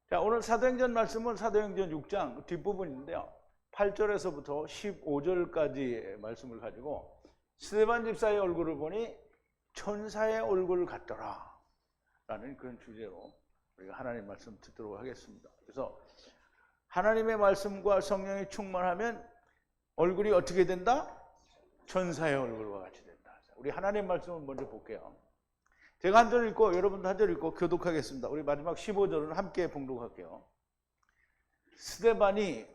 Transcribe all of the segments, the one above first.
자, 오늘 사도행전 말씀은 사도행전 6장 뒷부분인데요. 8절에서부터 15절까지의 말씀을 가지고 스데반 집사의 얼굴을 보니 천사의 얼굴 같더라 라는 그런 주제로 우리가 하나님 말씀 듣도록 하겠습니다. 그래서 하나님의 말씀과 성령이 충만하면 얼굴이 어떻게 된다? 천사의 얼굴과 같이 된다. 우리 하나님 말씀을 먼저 볼게요. 제가 한 절 읽고 여러분도 한 절 읽고 교독하겠습니다. 우리 마지막 15절은 함께 봉독할게요. 스데반이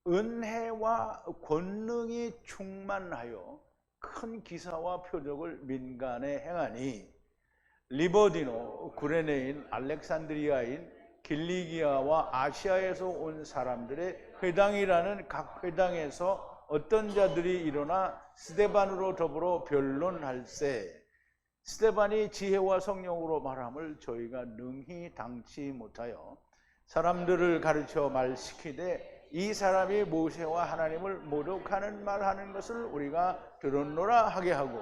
은혜와 권능이 충만하여 큰 기사와 표적을 민간에 행하니 리버디노, 구레네인, 알렉산드리아인, 길리기아와 아시아에서 온 사람들의 회당이라는 각 회당에서 어떤 자들이 일어나 스데반으로 더불어 변론할세 스데반이 지혜와 성령으로 말함을 저희가 능히 당치 못하여 사람들을 가르쳐 말시키되 이 사람이 모세와 하나님을 모독하는 말하는 것을 우리가 들었노라 하게 하고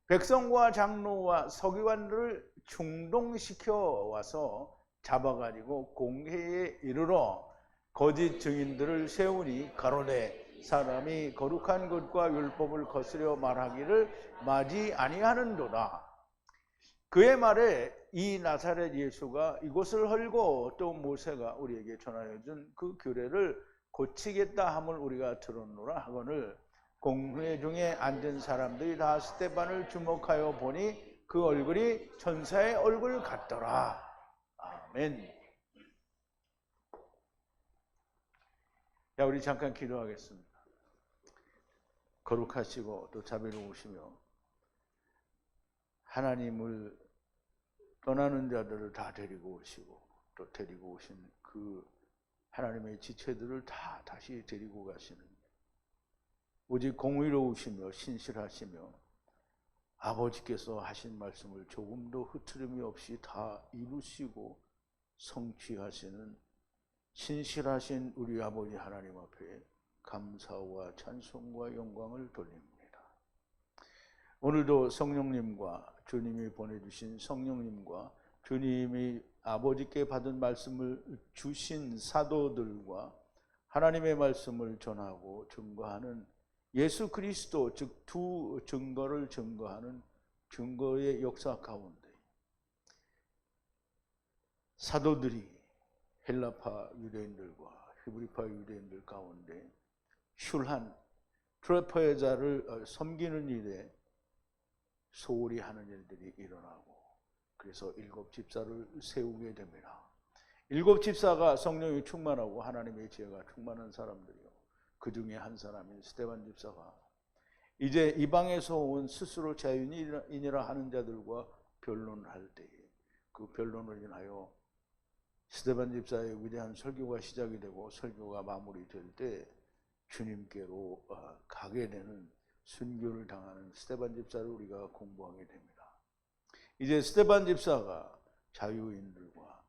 백성과 장로와 서기관들을 충동시켜 와서 잡아가지고 공회에 이르러 거짓 증인들을 세우니 가로되 사람이 거룩한 것과 율법을 거스려 말하기를 마지 아니하는도다. 그의 말에 이 나사렛 예수가 이곳을 헐고 또 모세가 우리에게 전하여 준 그 규례를 고치겠다 함을 우리가 들었노라 하거늘 공회 중에 앉은 사람들이 다 스데반을 주목하여 보니 그 얼굴이 천사의 얼굴 같더라. 아멘. 자, 우리 잠깐 기도하겠습니다. 거룩하시고 또 자비로우시며 하나님을 떠나는 자들을 다 데리고 오시고 또 데리고 오신 그 하나님의 지체들을 다 다시 데리고 가시는 오직 공의로우시며 신실하시며 아버지께서 하신 말씀을 조금도 흐트름이 없이 다 이루시고 성취하시는 신실하신 우리 아버지 하나님 앞에 감사와 찬송과 영광을 돌립니다. 오늘도 성령님과 주님이 보내주신 성령님과 주님이 아버지께 받은 말씀을 주신 사도들과 하나님의 말씀을 전하고 증거하는 예수 그리스도 즉 두 증거를 증거하는 증거의 역사 가운데 사도들이 헬라파 유대인들과 히브리파 유대인들 가운데 슐한 트레퍼 여자를 섬기는 일에 소홀히 하는 일들이 일어나고 그래서 7 집사를 세우게 됩니다. 7 집사가 성령이 충만하고 하나님의 지혜가 충만한 사람들이요. 그 중에 한 사람인 스데반 집사가 이제 이방에서 온 스스로 자유인이라 하는 자들과 변론할 때에 그 변론을 인하여 스데반 집사의 위대한 설교가 시작이 되고 설교가 마무리될 때 주님께로 가게 되는 순교를 당하는 스데반 집사를 우리가 공부하게 됩니다. 이제 스데반 집사가 자유인들과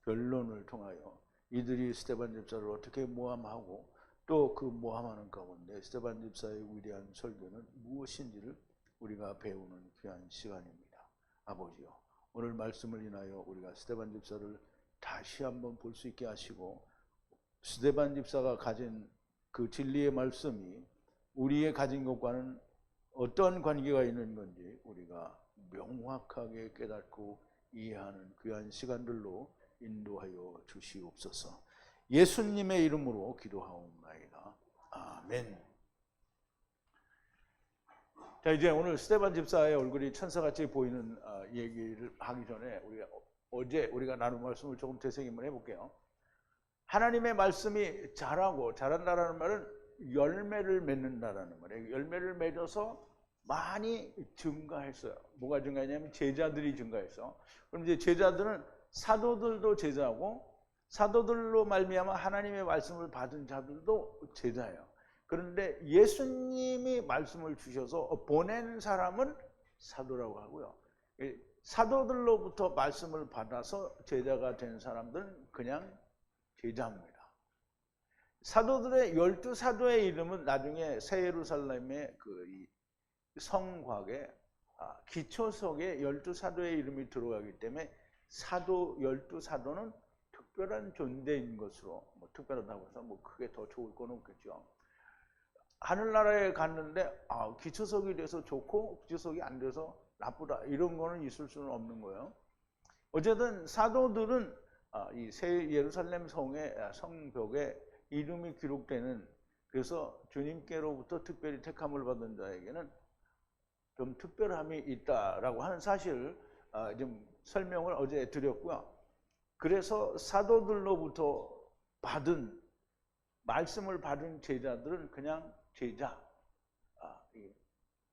변론을 통하여 이들이 스데반 집사를 어떻게 모함하고 또 그 모함하는 가운데 스데반 집사의 위대한 설교는 무엇인지를 우리가 배우는 귀한 시간입니다. 아버지요, 오늘 말씀을 인하여 우리가 스데반 집사를 다시 한번 볼 수 있게 하시고 스데반 집사가 가진 그 진리의 말씀이 우리의 가진 것과는 어떤 관계가 있는 건지 우리가 명확하게 깨닫고 이해하는 귀한 시간들로 인도하여 주시옵소서. 예수님의 이름으로 기도하옵나이다. 아멘. 자, 이제 오늘 스데반 집사의 얼굴이 천사같이 보이는 얘기를 하기 전에 어제 우리가 나눈 말씀을 조금 되새김을 해볼게요. 하나님의 말씀이 자란다라는 말은 열매를 맺는다라는 말이에요. 열매를 맺어서 많이 증가했어요. 뭐가 증가했냐면 제자들이 증가했어. 그럼 이제 제자들은 사도들도 제자고 사도들로 말미암아 하나님의 말씀을 받은 자들도 제자예요. 그런데 예수님이 말씀을 주셔서 보낸 사람은 사도라고 하고요. 사도들로부터 말씀을 받아서 제자가 된 사람들은 그냥 제자입니다. 사도들의 12사도의 이름은 나중에 새 예루살렘의 그 성곽에 기초석에 12사도의 이름이 들어가기 때문에 사도, 12사도는 특별한 존재인 것으로, 뭐 특별하다고 해서 뭐 크게 더 좋을 건 없겠죠. 하늘나라에 갔는데 기초석이 돼서 좋고 기초석이 안 돼서 나쁘다 이런 거는 있을 수는 없는 거예요. 어쨌든 사도들은 이 새 예루살렘 성의 성벽에 이름이 기록되는, 그래서 주님께로부터 특별히 택함을 받은 자에게는 좀 특별함이 있다라고 하는 사실을 좀 설명을 어제 드렸고요. 그래서 사도들로부터 받은 말씀을 받은 제자들은 그냥 제자,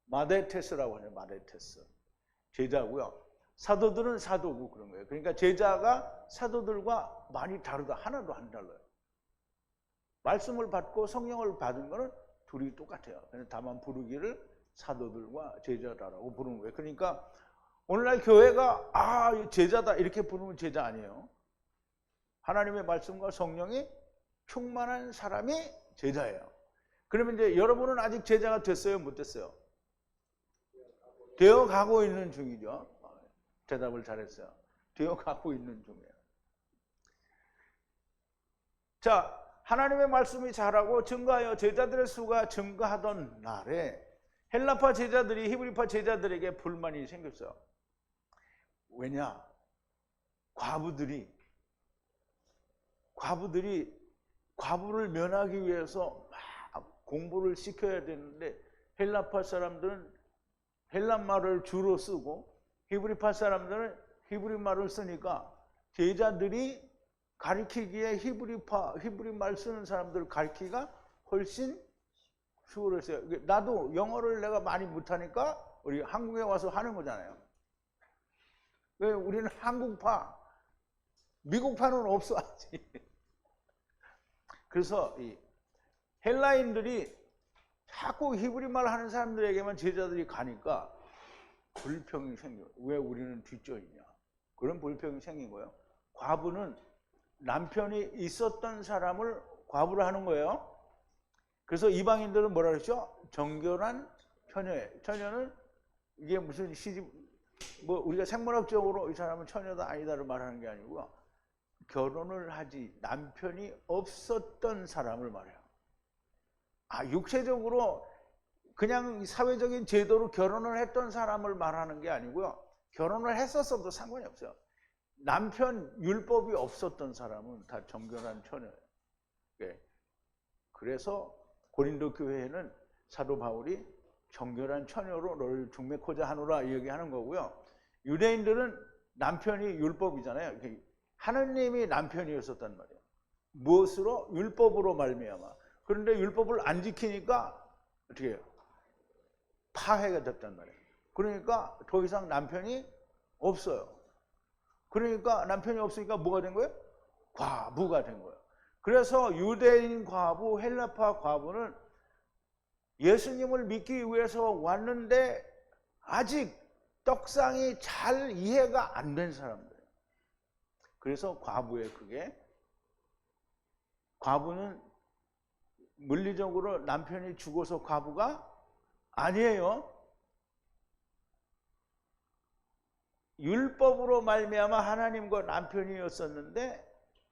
마데테스라고 하죠. 마데테스 제자고요. 사도들은 사도고 그런 거예요. 그러니까 제자가 사도들과 많이 다르다. 하나도 안 달라요. 말씀을 받고 성령을 받은 거는 둘이 똑같아요. 다만 부르기를 사도들과 제자다라고 부르는 거예요. 그러니까 오늘날 교회가 제자다 이렇게 부르면 제자 아니에요. 하나님의 말씀과 성령이 충만한 사람이 제자예요. 그러면 이제 여러분은 아직 제자가 됐어요? 못 됐어요? 되어 가고 있는 중이죠. 대답을 잘했어요. 되어 가고 있는 중이에요. 자, 하나님의 말씀이 자라고 증거하여 제자들의 수가 증가하던 날에 헬라파 제자들이 히브리파 제자들에게 불만이 생겼어요. 왜냐? 과부들이 과부를 면하기 위해서 막 공부를 시켜야 되는데 헬라파 사람들은 헬란말을 주로 쓰고 히브리파 사람들은 히브리말을 쓰니까 제자들이 가르치기에 히브리말 쓰는 사람들을 가르치기가 훨씬 수월했어요. 나도 영어를 내가 많이 못하니까 우리 한국에 와서 하는 거잖아요. 왜 우리는 한국파, 미국파는 없어 아직. 그래서 이 헬라인들이 자꾸 히브리말 하는 사람들에게만 제자들이 가니까 불평이 생겨요. 왜 우리는 뒷전이냐. 그런 불평이 생긴 거예요. 과부는 남편이 있었던 사람을 과부를 하는 거예요. 그래서 이방인들은 뭐라 그랬죠? 정결한 처녀예요. 처녀는 이게 무슨 시집, 뭐 우리가 생물학적으로 이 사람은 처녀다 아니다를 말하는 게 아니고요. 결혼을 하지 남편이 없었던 사람을 말해요. 육체적으로 그냥 사회적인 제도로 결혼을 했던 사람을 말하는 게 아니고요. 결혼을 했었어도 상관이 없어요. 남편 율법이 없었던 사람은 다 정결한 처녀예요. 그래서 고린도 교회에는 사도 바울이 정결한 처녀로 너를 중매코자 하노라 얘기하는 거고요. 유대인들은 남편이 율법이잖아요. 하느님이 남편이었었단 말이에요. 무엇으로? 율법으로 말미암아. 그런데 율법을 안 지키니까 어떻게 해요? 파해가 됐단 말이에요. 그러니까 더 이상 남편이 없어요. 그러니까 남편이 없으니까 뭐가 된 거예요? 과부가 된 거예요. 그래서 유대인 과부, 헬라파 과부는 예수님을 믿기 위해서 왔는데 아직 떡상이 잘 이해가 안 된 사람들이에요. 그래서 과부의 그게, 과부는 물리적으로 남편이 죽어서 과부가 아니에요. 율법으로 말미암아 하나님과 남편이었었는데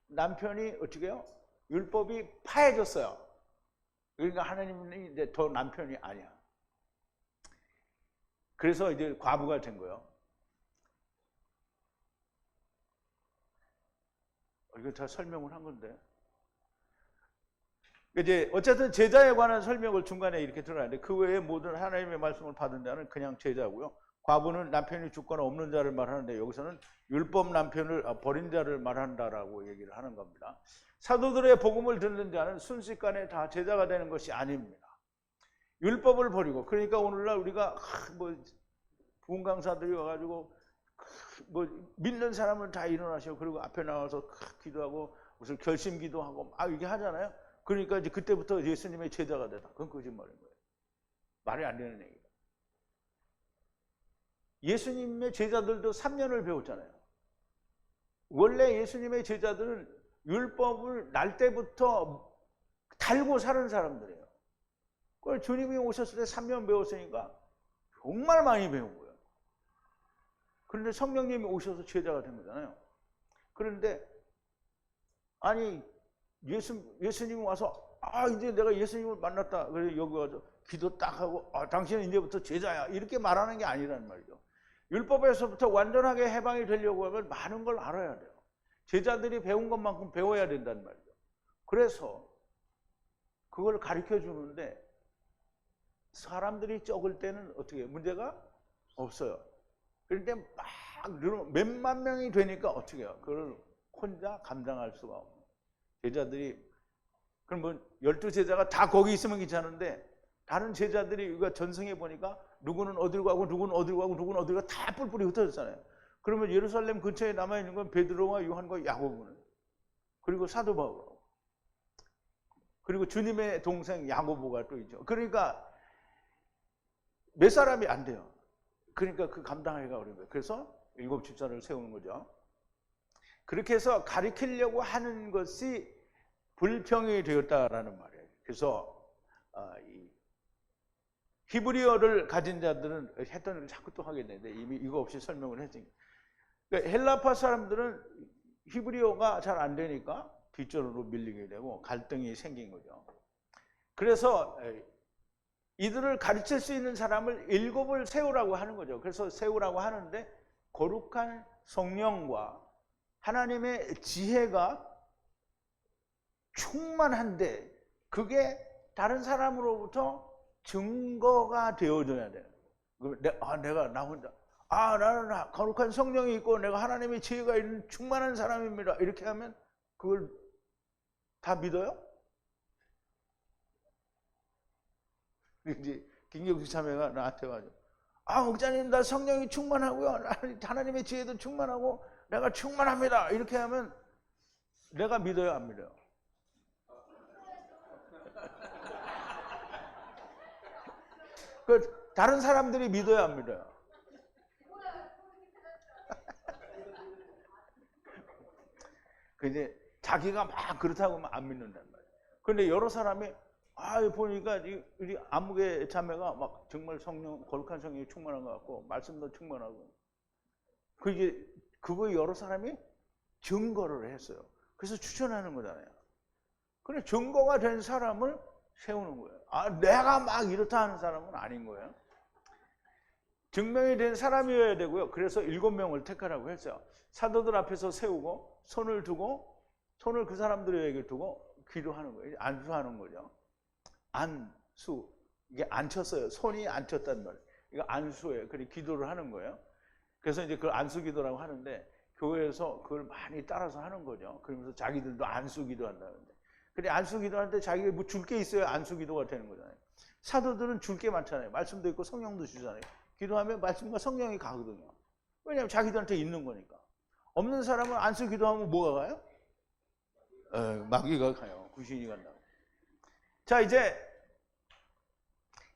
남편이 어떻게 해요? 율법이 파해졌어요. 그러니까 하나님은 이제 더 남편이 아니야. 그래서 이제 과부가 된 거예요. 이거 다 설명을 한 건데. 이제 어쨌든 제자에 관한 설명을 중간에 이렇게 들어놨는데 그 외에 모든 하나님의 말씀을 받은 자는 그냥 제자고요. 과부는 남편이 죽거나 없는 자를 말하는데 여기서는 율법 남편을 버린 자를 말한다라고 얘기를 하는 겁니다. 사도들의 복음을 듣는 자는 순식간에 다 제자가 되는 것이 아닙니다. 율법을 버리고, 그러니까 오늘날 우리가 뭐 부흥 강사들이 와가지고 뭐 믿는 사람은 다 일어나시고 그리고 앞에 나와서 기도하고 무슨 결심 기도하고 이게 하잖아요. 그러니까 이제 그때부터 예수님의 제자가 되다. 그건 거짓말인 거예요. 말이 안 되는 얘기예요. 예수님의 제자들도 3년을 배웠잖아요. 원래 예수님의 제자들은 율법을 날 때부터 달고 사는 사람들이에요. 그걸 주님이 오셨을 때 3년 배웠으니까 정말 많이 배운 거예요. 그런데 성령님이 오셔서 제자가 된 거잖아요. 그런데 아니 예수님이 와서 이제 내가 예수님을 만났다. 그래서 여기 와서 기도 딱 하고 당신은 이제부터 제자야. 이렇게 말하는 게 아니란 말이죠. 율법에서부터 완전하게 해방이 되려고 하면 많은 걸 알아야 돼요. 제자들이 배운 것만큼 배워야 된단 말이죠. 그래서 그걸 가르쳐 주는데 사람들이 적을 때는 어떻게 해요? 문제가 없어요. 그런데 막 몇만 명이 되니까 어떻게 해요? 그걸 혼자 감당할 수가 없는 제자들이. 그럼 뭐 12제자가 다 거기 있으면 괜찮은데 다른 제자들이 우리가 전승해 보니까 누구는 어디로 가고 누구는 어디로 가고 누구는 어디로 가고 다 뿔뿔이 흩어졌잖아요. 그러면 예루살렘 근처에 남아있는 건 베드로와 요한과 야고보는, 그리고 사도 바울하고, 그리고 주님의 동생 야고보가 또 있죠. 그러니까 몇 사람이 안 돼요. 그러니까 그 감당하기가 어려운 거예요. 그래서 7 집사를 세우는 거죠. 그렇게 해서 가리키려고 하는 것이 불평이 되었다라는 말이에요. 그래서 이 히브리어를 가진 자들은 했던 일을 자꾸 또 하게 되는데 이미 이거 없이 설명을 했으니까. 그러니까 헬라파 사람들은 히브리어가 잘 안 되니까 뒷전으로 밀리게 되고 갈등이 생긴 거죠. 그래서 이들을 가르칠 수 있는 사람을 7을 세우라고 하는 거죠. 그래서 세우라고 하는데 거룩한 성령과 하나님의 지혜가 충만한데 그게 다른 사람으로부터 증거가 되어줘야 돼요. 내가 나 혼자 나는 거룩한 성령이 있고 내가 하나님의 지혜가 있는 충만한 사람입니다. 이렇게 하면 그걸 다 믿어요? 이제 김경수 참회가 나한테 와서 목사님 나 성령이 충만하고요. 하나님의 지혜도 충만하고 내가 충만합니다. 이렇게 하면 내가 믿어요, 안 믿어요? 그 다른 사람들이 믿어요, 안 믿어요? 그 이제 자기가 막 그렇다고 하면 안 믿는단 말이에요. 그런데 여러 사람이 보니까 우리 암흑의 자매가 막 정말 성령, 거룩한 성령이 충만한 것 같고 말씀도 충만하고 그거 여러 사람이 증거를 했어요. 그래서 추천하는 거잖아요. 그래 증거가 된 사람을 세우는 거예요. 내가 막 이렇다 하는 사람은 아닌 거예요. 증명이 된 사람이어야 되고요. 그래서 7명을 택하라고 했어요. 사도들 앞에서 세우고 손을 그 사람들에게 두고 기도하는 거예요. 안수하는 거죠. 안수. 이게 앉혔어요. 손이 앉혔단 말이에요. 이거 안수예요. 그리고 기도를 하는 거예요. 그래서 이제 그걸 안수 기도라고 하는데 교회에서 그걸 많이 따라서 하는 거죠. 그러면서 자기들도 안수 기도한다는데. 근데 안수 기도할 때 자기가 뭐 줄 게 있어야 안수 기도가 되는 거잖아요. 사도들은 줄 게 많잖아요. 말씀도 있고 성령도 주잖아요. 기도하면 말씀과 성령이 가거든요. 왜냐하면 자기들한테 있는 거니까. 없는 사람은 안수 기도하면 뭐가 가요? 마귀가 가요. 귀신이 간다. 자, 이제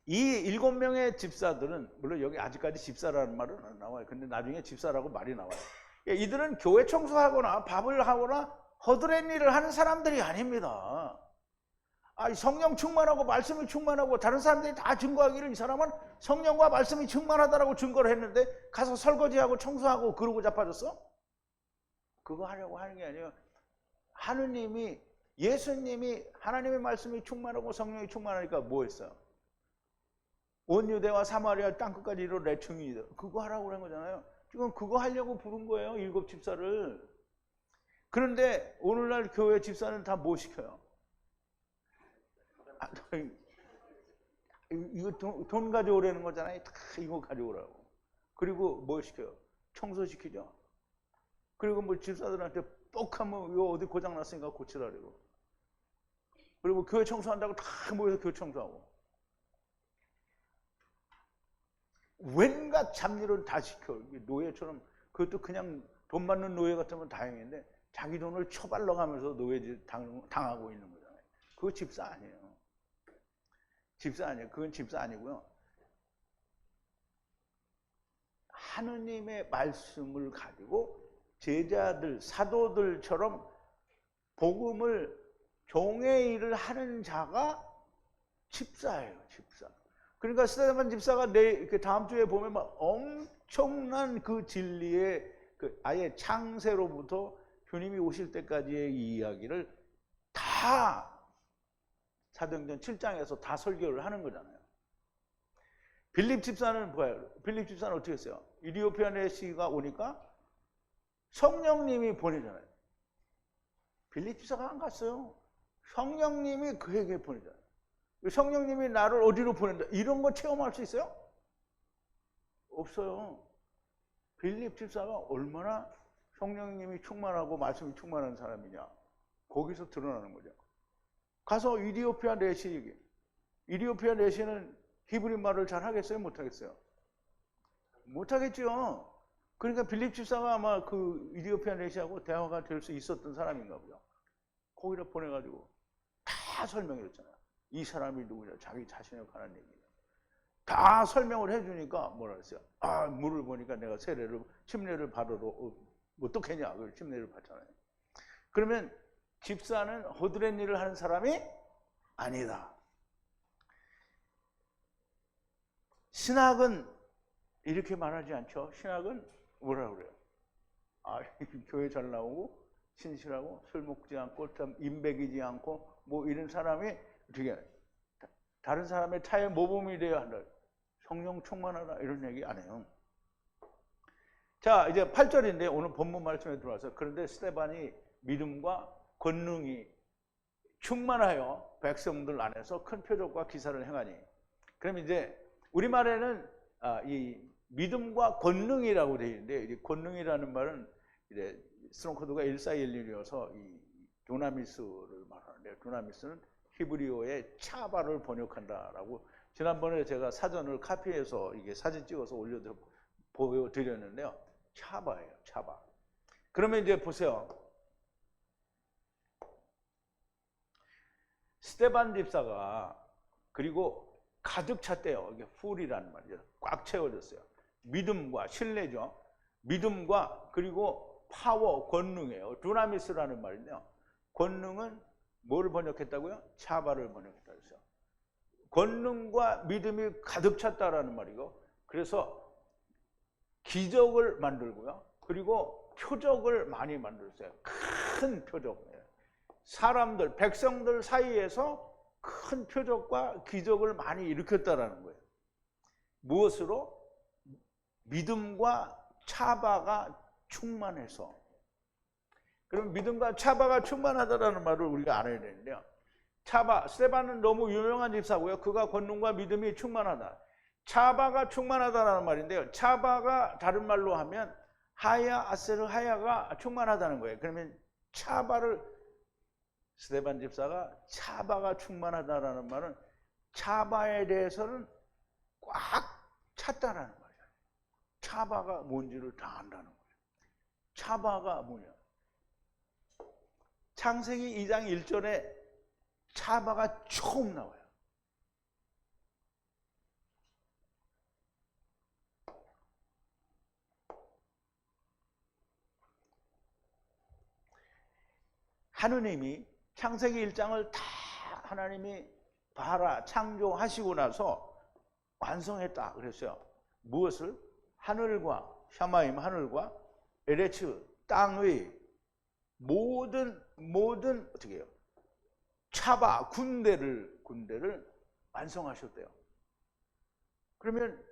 이 7명의 집사들은 물론 여기 아직까지 집사라는 말은 안 나와요. 근데 나중에 집사라고 말이 나와요. 이들은 교회 청소하거나 밥을 하거나 허드렛 일을 하는 사람들이 아닙니다. 성령 충만하고 말씀이 충만하고 다른 사람들이 다 증거하기를 이 사람은 성령과 말씀이 충만하다라고 증거를 했는데 가서 설거지하고 청소하고 그러고 자빠졌어? 그거 하려고 하는 게 아니에요. 예수님이 하나님의 말씀이 충만하고 성령이 충만하니까 뭐 했어요? 온 유대와 사마리아 땅끝까지 이르러 내 증인이다. 그거 하라고 그런 거잖아요. 지금 그거 하려고 부른 거예요. 7 집사를. 그런데 오늘날 교회 집사는 다 뭐 시켜요? 이거 돈 가져오라는 거잖아요. 다 이거 가져오라고. 그리고 뭐 시켜요? 청소시키죠. 그리고 뭐 집사들한테 뻑하면 이거 어디 고장났으니까 고치라고. 그리고 교회 청소한다고 다 모여서 교회 청소하고. 웬갖 잡일은 다 시켜. 노예처럼. 그것도 그냥 돈 받는 노예 같으면 다행인데 자기 돈을 처발러 가면서 노예질 당하고 있는 거잖아요. 그거 집사 아니에요. 집사 아니에요. 그건 집사 아니고요. 하느님의 말씀을 가지고 제자들, 사도들처럼 복음을 종의 일을 하는 자가 집사예요. 집사. 그러니까 스테반 집사가 그 다음 주에 보면 막 엄청난 그 진리의 그 아예 창세로부터 주님이 오실 때까지의 이 이야기를 다 사도행전 7장에서 다 설교를 하는 거잖아요. 빌립 집사는 뭐예요? 빌립 집사는 어떻게 했어요? 이디오피아 내시가 오니까 성령님이 보내잖아요. 빌립 집사가 안 갔어요. 성령님이 그에게 보내잖아요. 성령님이 나를 어디로 보낸다. 이런 거 체험할 수 있어요? 없어요. 빌립 집사가 얼마나 성령님이 충만하고 말씀이 충만한 사람이냐. 거기서 드러나는 거죠. 가서 이디오피아 내시, 이디오피아 내시는 히브리 말을 잘 하겠어요? 못 하겠어요? 못 하겠죠. 그러니까 빌립 집사가 아마 그 이디오피아 내시하고 대화가 될 수 있었던 사람인가 보죠. 거기다 보내가지고 다 설명해 줬잖아요. 이 사람이 누구냐, 자기 자신에 관한 얘기냐. 다 설명을 해주니까 뭐라 그랬어요? 아, 물을 보니까 내가 침례를 받으러 어떻겠냐. 그 침례를 받잖아요. 그러면 집사는 허드렛 일을 하는 사람이 아니다. 신학은 이렇게 말하지 않죠. 신학은 뭐라 그래요? 아, 교회 잘 나오고 신실하고 술 먹지 않고 참 인백이지 않고 뭐 이런 사람이 어떻게 다른 사람의 차에 모범이 되어야 한다. 성령 충만하다 이런 얘기 안 해요. 자, 이제 8절인데 오늘 본문 말씀에 들어와서 그런데 스데반이 믿음과 권능이 충만하여 백성들 안에서 큰 표적과 기사를 행하니. 그럼 이제 우리말에는 이 믿음과 권능이라고 되어 있는데 이 권능이라는 말은 이제 스트롱코드가 1411이어서 이 두나미스를 말하는데 두나미스는 히브리어의 차바를 번역한다라고 지난번에 제가 사전을 카피해서 이게 사진 찍어서 보여드렸는데요. 차바예요, 차바. 그러면 이제 보세요. 스데반 집사가 그리고 가득 찼대요. 이게 풀이라는 말이죠. 꽉 채워졌어요. 믿음과 신뢰죠. 믿음과 그리고 파워, 권능이에요. 두나미스라는 말인데요. 권능은 뭐를 번역했다고요? 차바를 번역했다고 했어요. 권능과 믿음이 가득 찼다라는 말이고, 그래서 기적을 만들고요. 그리고 표적을 많이 만들었어요. 큰 표적. 사람들, 백성들 사이에서 큰 표적과 기적을 많이 일으켰다라는 거예요. 무엇으로? 믿음과 차바가 충만해서. 그럼 믿음과 차바가 충만하다라는 말을 우리가 알아야 되는데요. 차바, 스데반은 너무 유명한 집사고요. 그가 권능과 믿음이 충만하다. 차바가 충만하다라는 말인데요. 차바가 다른 말로 하면 하야, 아세르, 하야가 충만하다는 거예요. 그러면 차바를 스데반 집사가 차바가 충만하다라는 말은 차바에 대해서는 꽉 찼다라는 거예요. 차바가 뭔지를 다 안다는 거예요. 차바가 뭐냐? 창세기 2장 1절에 차바가 처음 나와요. 하느님이 창세기 1장을 다 하나님이 봐라 창조하시고 나서 완성했다 그랬어요. 무엇을? 하늘과 샤마임 하늘과 에레츠 땅의 모든 어떻게 해요? 차바 군대를 완성하셨대요. 그러면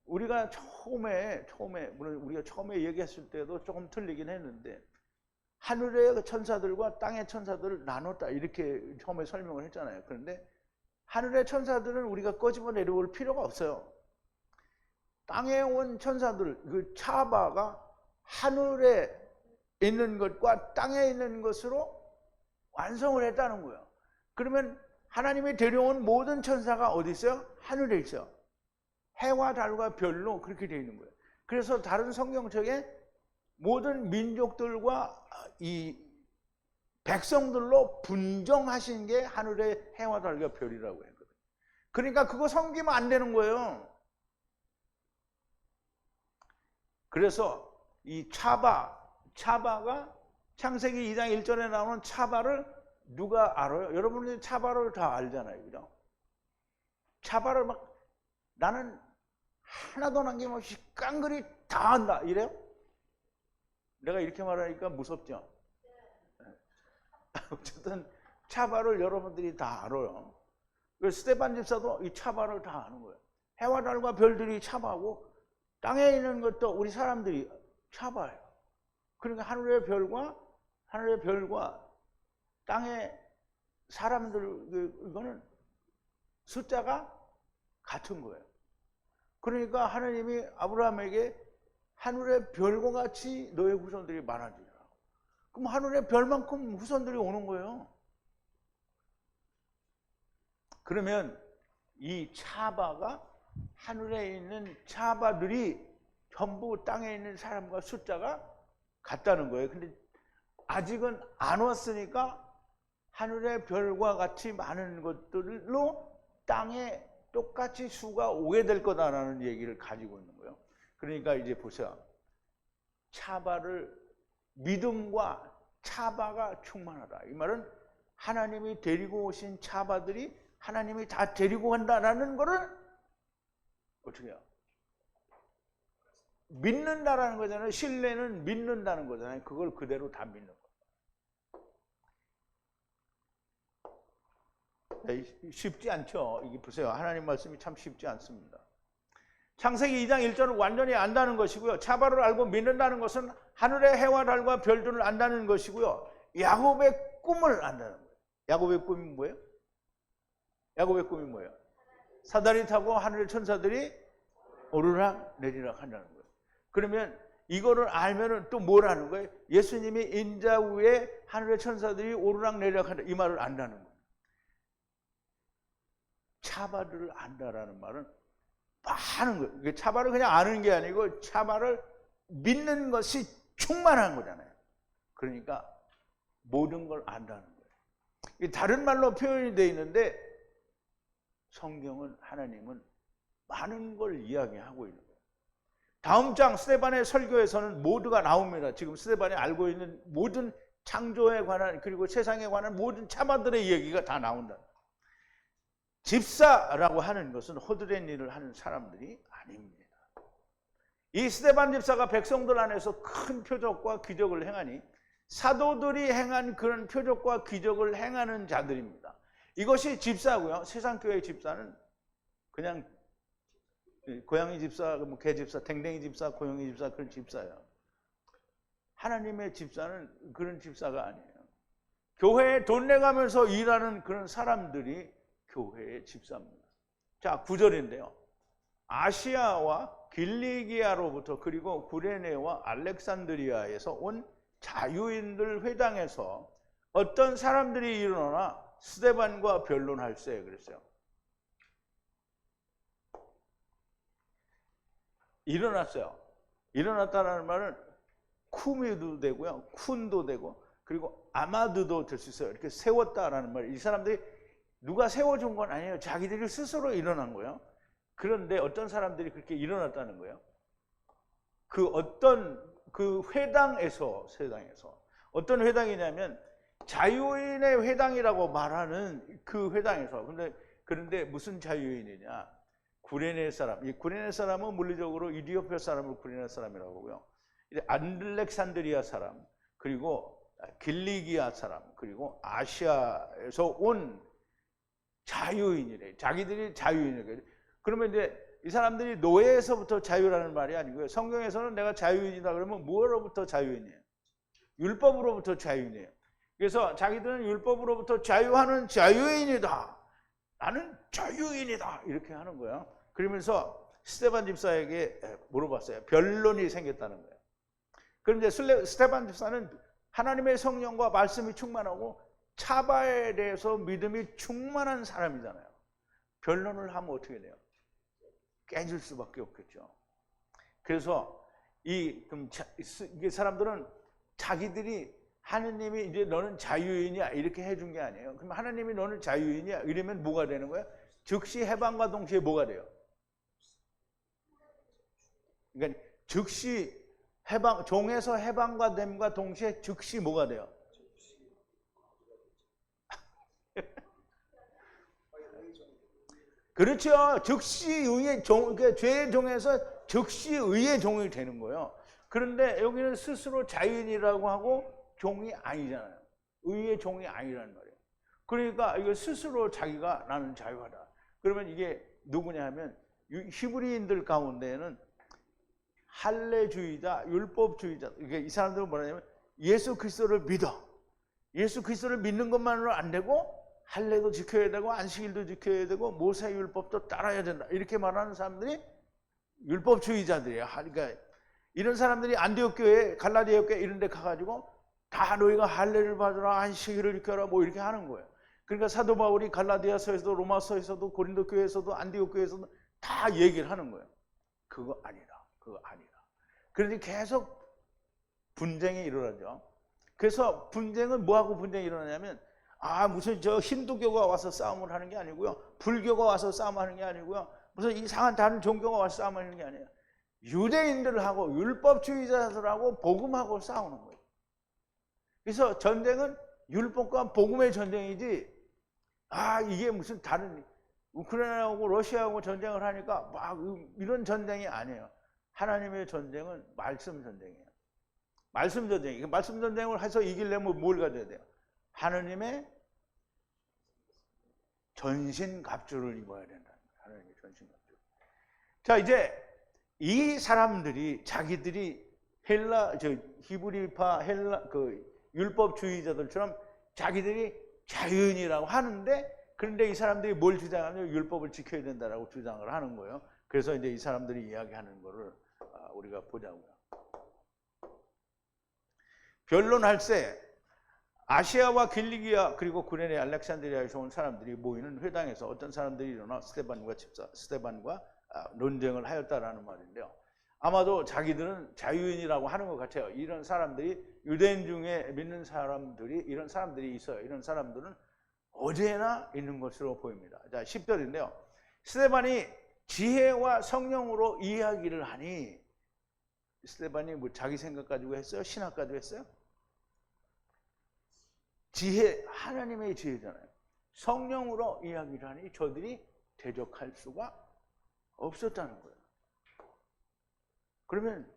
우리가 처음에 물론 우리가 처음에 얘기했을 때도 조금 틀리긴 했는데 하늘의 천사들과 땅의 천사들을 나눴다 이렇게 처음에 설명을 했잖아요. 그런데 하늘의 천사들은 우리가 꺼집어 내려올 필요가 없어요. 땅에 온 천사들, 그 차바가 하늘에 있는 것과 땅에 있는 것으로 완성을 했다는 거예요. 그러면 하나님이 데려온 모든 천사가 어디 있어요? 하늘에 있어요. 해와 달과 별로 그렇게 되어 있는 거예요. 그래서 다른 성경책에 모든 민족들과 이 백성들로 분정하신 게 하늘의 해와 달과 별이라고 했거든요. 그러니까 그거 섬기면 안 되는 거예요. 그래서 이 차바가 창세기 2장 1절에 나오는 차바를 누가 알아요? 여러분들이 차바를 다 알잖아요. 그죠? 차발을 막 나는 하나도 남김없이 깡그리 다 한다 이래요? 내가 이렇게 말하니까 무섭죠? 어쨌든 차발을 여러분들이 다 알아요. 스데반 집사도 이 차발을 다 아는 거예요. 해와 달과 별들이 차바고 땅에 있는 것도 우리 사람들이 차바예요. 그러니까 하늘의 별과 땅의 사람들 이거는 숫자가 같은 거예요. 그러니까 하나님이 아브라함에게 하늘의 별과 같이 너의 후손들이 많아지라. 그럼 하늘의 별만큼 후손들이 오는 거예요. 그러면 이 차바가 하늘에 있는 차바들이 전부 땅에 있는 사람과 숫자가 같다는 거예요. 근데 아직은 안 왔으니까 하늘의 별과 같이 많은 것들로 땅에 똑같이 수가 오게 될 거다라는 얘기를 가지고 있는 거예요. 그러니까 이제 보세요. 차바를 믿음과 차바가 충만하다. 이 말은 하나님이 데리고 오신 차바들이 하나님이 다 데리고 간다라는 거를 어떻게 해요? 믿는다라는 거잖아요. 신뢰는 믿는다는 거잖아요. 그걸 그대로 다 믿는 거예요. 쉽지 않죠. 이게 보세요. 하나님 말씀이 참 쉽지 않습니다. 창세기 2장 1절을 완전히 안다는 것이고요. 차바를 알고 믿는다는 것은 하늘의 해와 달과 별들을 안다는 것이고요. 야곱의 꿈을 안다는 거예요. 야곱의 꿈이 뭐예요? 야곱의 꿈이 뭐예요? 사다리 타고 하늘의 천사들이 오르락 내리락 한다는 거예요. 그러면 이거를 알면은 또 뭘 하는 거예요? 예수님이 인자 위에 하늘의 천사들이 오르락 내리락 한다. 이 말을 안다는 거예요. 차바를 안다라는 말은 많은 거예요. 이게 차바를 그냥 아는 게 아니고 차바를 믿는 것이 충만한 거잖아요. 그러니까 모든 걸 안다는 거예요. 다른 말로 표현이 되어 있는데 성경은 하나님은 많은 걸 이야기하고 있는 거예요. 다음 장 스데반의 설교에서는 모두가 나옵니다. 지금 스데반이 알고 있는 모든 창조에 관한 그리고 세상에 관한 모든 차바들의 이야기가 다 나온다. 집사라고 하는 것은 헛된 일을 하는 사람들이 아닙니다. 이 스데반 집사가 백성들 안에서 큰 표적과 기적을 행하니 사도들이 행한 그런 표적과 기적을 행하는 자들입니다. 이것이 집사고요. 세상교회 집사는 그냥 고양이 집사, 개 집사, 댕댕이 집사, 고양이 집사 그런 집사예요. 하나님의 집사는 그런 집사가 아니에요. 교회에 돈 내가면서 일하는 그런 사람들이 교회의 집사입니다. 자, 9절인데요. 아시아와 길리기아로부터 그리고 구레네와 알렉산드리아에서 온 자유인들 회당에서 어떤 사람들이 일어나 스데반과 변론할세 그랬어요. 일어났어요. 일어났다는 말은 쿠미도 되고요. 쿤도 되고 그리고 아마드도 될 수 있어요. 이렇게 세웠다라는 말. 이 사람들이 누가 세워준 건 아니에요. 자기들이 스스로 일어난 거예요. 그런데 어떤 사람들이 그렇게 일어났다는 거예요. 그 회당에서 어떤 회당이냐면 자유인의 회당이라고 말하는 그 회당에서 그런데 무슨 자유인이냐? 구레네 사람. 이 구레네 사람은 물리적으로 이디오피아 사람을 구레네 사람이라고 하고요. 알렉산드리아 사람, 그리고 길리기아 사람, 그리고 아시아에서 온 자유인이래. 자기들이 자유인이래. 그러면 이제 이 사람들이 노예에서부터 자유라는 말이 아니고요. 성경에서는 내가 자유인이다 그러면 무엇으로부터 자유인이에요? 율법으로부터 자유인이에요. 그래서 자기들은 율법으로부터 자유하는 자유인이다. 나는 자유인이다. 이렇게 하는 거예요. 그러면서 스데반 집사에게 물어봤어요. 변론이 생겼다는 거예요. 그런데 스데반 집사는 하나님의 성령과 말씀이 충만하고 차바에 대해서 믿음이 충만한 사람이잖아요. 변론을 하면 어떻게 돼요? 깨질 수밖에 없겠죠. 그래서 이 사람들은 자기들이 하느님이 이제 너는 자유인이야 이렇게 해준 게 아니에요. 그럼 하나님이 너는 자유인이야 이러면 뭐가 되는 거예요? 즉시 해방과 동시에 뭐가 돼요? 그러니까 즉시 해방, 종에서 해방과 됨과 동시에 즉시 뭐가 돼요? 그렇죠. 즉시 의의 종, 그러니까 죄의 종에서 즉시 의의 종이 되는 거예요. 그런데 여기는 스스로 자유인이라고 하고 종이 아니잖아요. 의의 종이 아니라는 말이에요. 그러니까 이거 스스로 자기가 나는 자유하다. 그러면 이게 누구냐 하면 히브리인들 가운데는 할례주의자, 율법주의자, 이게 이 사람들은 뭐냐면 예수 그리스도를 믿어. 예수 그리스도를 믿는 것만으로 안 되고 할례도 지켜야 되고 안식일도 지켜야 되고 모세 율법도 따라야 된다. 이렇게 말하는 사람들이 율법주의자들이에요. 그러니까 이런 사람들이 안디옥 교회, 갈라디아 교회 이런 데 가가지고 다 너희가 할례를 받으라, 안식일을 지켜라 뭐 이렇게 하는 거예요. 그러니까 사도 바울이 갈라디아서에서도 로마서에서도 고린도 교회에서도 안디옥 교회에서도 다 얘기를 하는 거예요. 그거 아니다. 그거 아니다. 그런데 계속 분쟁이 일어나죠. 그래서 분쟁은 뭐하고 분쟁이 일어나냐면 무슨 저 힌두교가 와서 싸움을 하는 게 아니고요. 불교가 와서 싸움하는 게 아니고요. 무슨 이상한 다른 종교가 와서 싸움하는 게 아니에요. 유대인들하고 율법주의자들하고 복음하고 싸우는 거예요. 그래서 전쟁은 율법과 복음의 전쟁이지 이게 무슨 다른 우크라이나하고 러시아하고 전쟁을 하니까 막 이런 전쟁이 아니에요. 하나님의 전쟁은 말씀 전쟁이에요. 말씀 전쟁. 말씀 전쟁을 해서 이기려면 뭘 가져야 돼요? 하나님의 전신갑주를 입어야 된다. 하나님의 전신갑주. 자, 이제 이 사람들이 자기들이 히브리파 율법주의자들처럼 자기들이 자유인이라고 하는데, 그런데 이 사람들이 뭘 주장하냐면 율법을 지켜야 된다라고 주장을 하는 거예요. 그래서 이제 이 사람들이 이야기하는 거를 우리가 보자고요. 변론할세 아시아와 길리기아 그리고 구레네 알렉산드리아에서 온 사람들이 모이는 회당에서 어떤 사람들이 일어나 스데반과 논쟁을 하였다라는 말인데요. 아마도 자기들은 자유인이라고 하는 것 같아요. 이런 사람들이 유대인 중에 믿는 사람들이 이런 사람들이 있어요. 이런 사람들은 어제나 있는 것으로 보입니다. 자, 10절인데요. 스데반이 지혜와 성령으로 이야기를 하니, 스데반이 뭐 자기 생각 가지고 했어요? 신학 가지고 했어요? 지혜, 하나님의 지혜잖아요. 성령으로 이야기를 하니 저들이 대적할 수가 없었다는 거예요. 그러면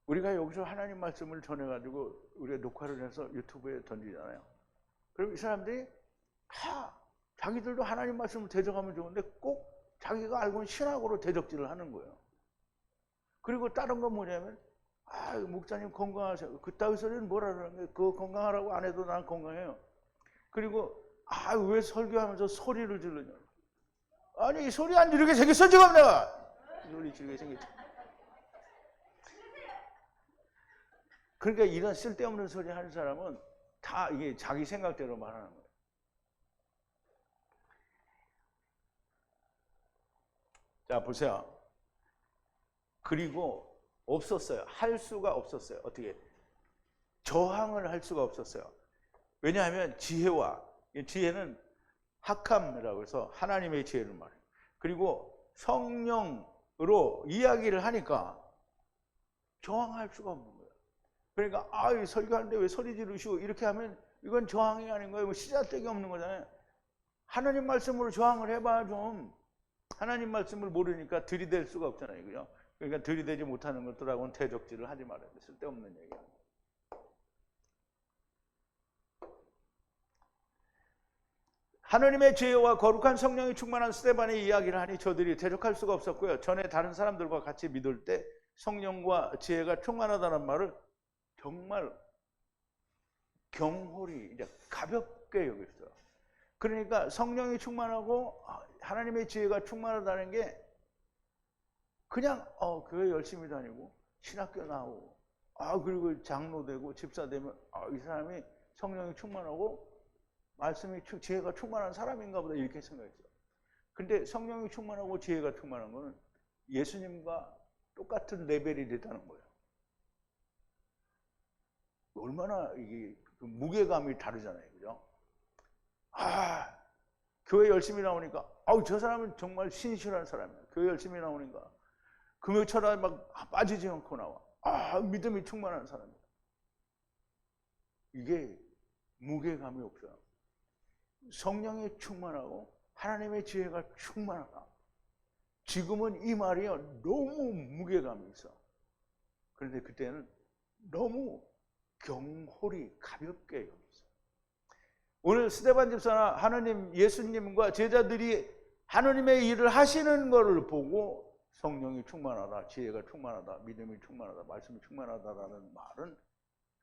우리가 여기서 하나님 말씀을 전해가지고 우리가 녹화를 해서 유튜브에 던지잖아요. 그럼 이 사람들이 다 자기들도 하나님 말씀을 대적하면 좋은데 꼭 자기가 알고 있는 신학으로 대적질을 하는 거예요. 그리고 다른 건 뭐냐면 목사님 건강하세요. 그따위 소리는 뭐라 그러는 거예요. 그거 건강하라고 안 해도 난 건강해요. 그리고 왜 설교하면서 소리를 지르냐. 아니 소리 안 지르게 생겼어 지금 내가. 소리 지르게 생겼지. 그러니까 이런 쓸데없는 소리 하는 사람은 다 이게 자기 생각대로 말하는 거예요. 자 보세요. 그리고 없었어요. 할 수가 없었어요. 어떻게? 저항을 할 수가 없었어요. 왜냐하면 지혜는 하캄이라고 해서 하나님의 지혜를 말해요. 그리고 성령으로 이야기를 하니까 저항할 수가 없는 거예요. 그러니까 설교하는데 왜 소리 지르시고 이렇게 하면 이건 저항이 아닌 거예요. 시잘데기 없는 거잖아요. 하나님 말씀으로 저항을 해봐 좀. 하나님 말씀을 모르니까 들이댈 수가 없잖아요. 그죠? 그러니까 들이대지 못하는 것들하고는 대적질을 하지 말아야 돼. 쓸데없는 얘기야. 하나님의 지혜와 거룩한 성령이 충만한 스데반의 이야기를 하니 저들이 대적할 수가 없었고요. 전에 다른 사람들과 같이 믿을 때 성령과 지혜가 충만하다는 말을 정말 경홀히 이제 가볍게 여겼어요. 그러니까 성령이 충만하고 하나님의 지혜가 충만하다는 게 그냥 교회 열심히 다니고 신학교 나오고 그리고 장로 되고 집사 되면 이 사람이 성령이 충만하고 말씀이 지혜가 충만한 사람인가 보다 이렇게 생각했어요. 근데 성령이 충만하고 지혜가 충만한 거는 예수님과 똑같은 레벨이 됐다는 거예요. 얼마나 이게 무게감이 다르잖아요. 그죠? 교회 열심히 나오니까 저 사람은 정말 신실한 사람이야. 교회 열심히 나오니까 금요철에 막 빠지지 않고 나와. 믿음이 충만한 사람이야. 이게 무게감이 없어요. 성령이 충만하고 하나님의 지혜가 충만하다. 지금은 이 말이 너무 무게감이 있어. 그런데 그때는 너무 경홀히 가볍게 여겼어요. 오늘 스데반 집사나 하나님 예수님과 제자들이 하나님의 일을 하시는 것을 보고 성령이 충만하다, 지혜가 충만하다, 믿음이 충만하다, 말씀이 충만하다라는 말은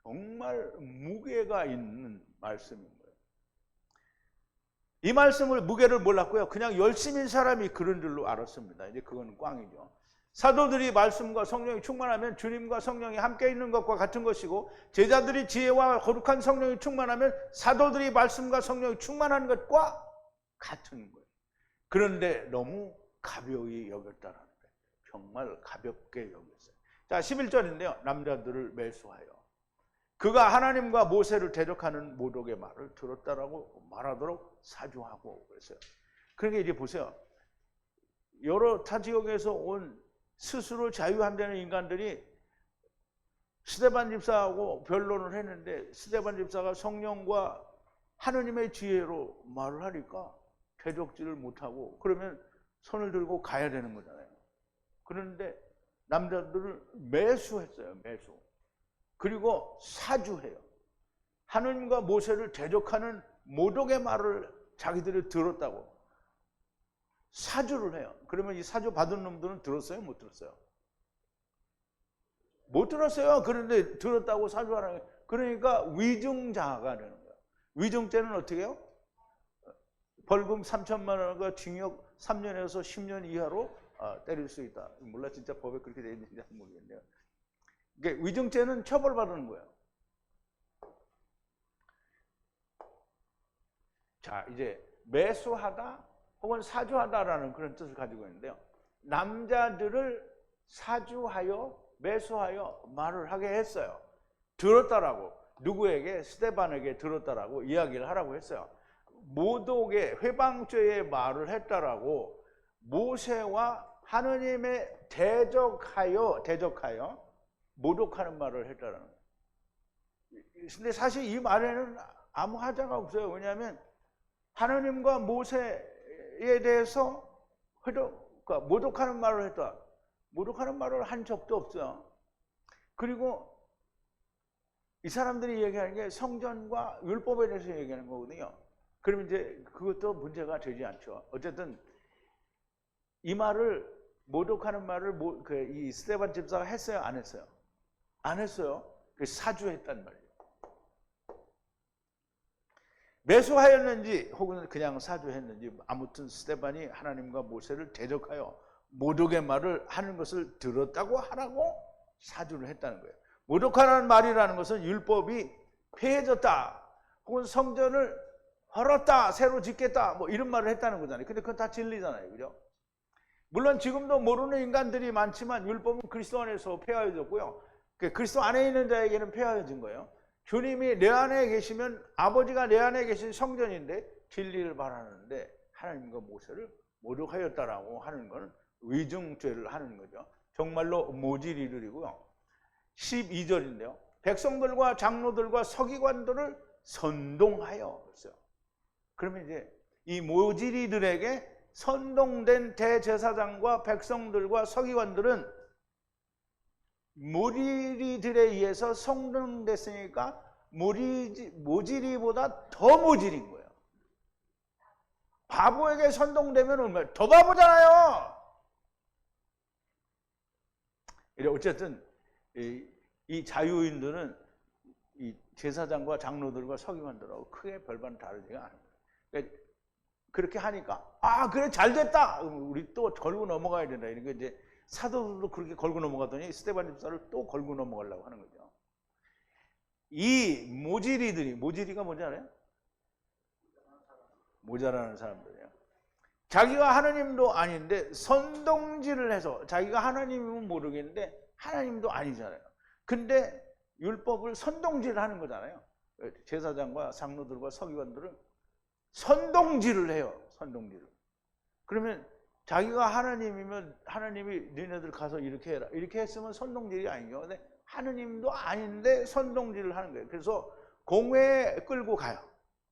정말 무게가 있는 말씀인 거예요. 이 말씀을 무게를 몰랐고요. 그냥 열심인 사람이 그런 줄로 알았습니다. 이제 그건 꽝이죠. 사도들이 말씀과 성령이 충만하면 주님과 성령이 함께 있는 것과 같은 것이고, 제자들이 지혜와 거룩한 성령이 충만하면 사도들이 말씀과 성령이 충만한 것과 같은 거예요. 그런데 너무 가벼이 여겼다는 거예요. 정말 가볍게 여겼어요. 자, 11절인데요. 남자들을 매수하여 그가 하나님과 모세를 대적하는 모독의 말을 들었다라고 말하도록 사주하고 그랬어요. 그러니까 이제 보세요. 여러 타 지역에서 온 스스로 자유한다는 인간들이 스데반 집사하고 변론을 했는데, 스데반 집사가 성령과 하느님의 지혜로 말을 하니까 대적질을 못하고, 그러면 손을 들고 가야 되는 거잖아요. 그런데 남자들을 매수했어요. 매수. 그리고 사주해요. 하느님과 모세를 대적하는 모독의 말을 자기들이 들었다고 사주를 해요. 그러면 이 사주 받은 놈들은 들었어요? 못 들었어요? 못 들었어요. 그런데 들었다고 사주하라는 거예요. 그러니까 위증자가 되는 거예요. 위증죄는 어떻게 해요? 벌금 3천만 원과 징역 3년에서 10년 이하로 때릴 수 있다. 몰라 진짜 법에 그렇게 되어 있는지 모르겠네요. 그러니까 위증죄는 처벌받는 거예요. 자, 이제 매수하다 혹은 사주하다라는 그런 뜻을 가지고 있는데요. 남자들을 사주하여 매수하여 말을 하게 했어요. 들었다라고. 누구에게? 스데반에게 들었다라고 이야기를 하라고 했어요. 모독의 회방죄의 말을 했다라고 모세와 하느님의 대적하여 모독하는 말을 했다라는 거예요. 근데 사실 이 말에는 아무 하자가 없어요. 왜냐하면 하느님과 모세에 대해서 모독하는 말을 했다. 모독하는 말을 한 적도 없어요. 그리고 이 사람들이 얘기하는 게 성전과 율법에 대해서 얘기하는 거거든요. 그러면 이제 그것도 문제가 되지 않죠. 어쨌든 이 말을, 모독하는 말을 이 스데반 집사가 했어요? 안 했어요? 안 했어요. 사주했단 말이에요. 매수하였는지 혹은 그냥 사주했는지, 아무튼 스데반이 하나님과 모세를 대적하여 모독의 말을 하는 것을 들었다고 하라고 사주를 했다는 거예요. 모독하라는 말이라는 것은 율법이 폐해졌다 혹은 성전을 헐었다, 새로 짓겠다, 뭐 이런 말을 했다는 거잖아요. 근데 그건 다 진리잖아요. 그죠? 물론 지금도 모르는 인간들이 많지만 율법은 그리스도 안에서 폐하여졌고요. 그리스도 안에 있는 자에게는 폐하여진 거예요. 주님이 내 안에 계시면 아버지가 내 안에 계신 성전인데 진리를 말하는데 하나님과 모세를 모독하였다라고 하는 것은 위증죄를 하는 거죠. 정말로 모질이들이고요. 12절인데요. 백성들과 장로들과 서기관들을 선동하여 그랬어요. 그러면 이제 이 모질이들에게 선동된 대제사장과 백성들과 서기관들은 모질이들에 의해서 선동됐으니까 모질이보다 더 모질인 거예요. 바보에게 선동되면 얼마나 더 바보잖아요. 어쨌든 이 자유인들은 이 제사장과 장로들과 서기관들하고 크게 별반 다르지가 않아요. 그러니까 그렇게 하니까 그래 잘됐다. 우리 또 걸고 넘어가야 된다. 이런 게 이제 사도들도 그렇게 걸고 넘어가더니 스데반 집사를 또 걸고 넘어가려고 하는 거죠. 이 모질이가 뭔지 알아요? 모자라는 사람들이에요. 자기가 하나님도 아닌데 선동질을 해서, 자기가 하나님이면 모르겠는데 하나님도 아니잖아요. 근데 율법을 선동질을 하는 거잖아요. 제사장과 장로들과 서기관들은 선동질을 해요. 선동질을. 그러면 자기가 하나님이면 하나님이 너희들 가서 이렇게 해라, 이렇게 했으면 선동질이 아니죠. 근데 하나님도 아닌데 선동질을 하는 거예요. 그래서 공회에 끌고 가요.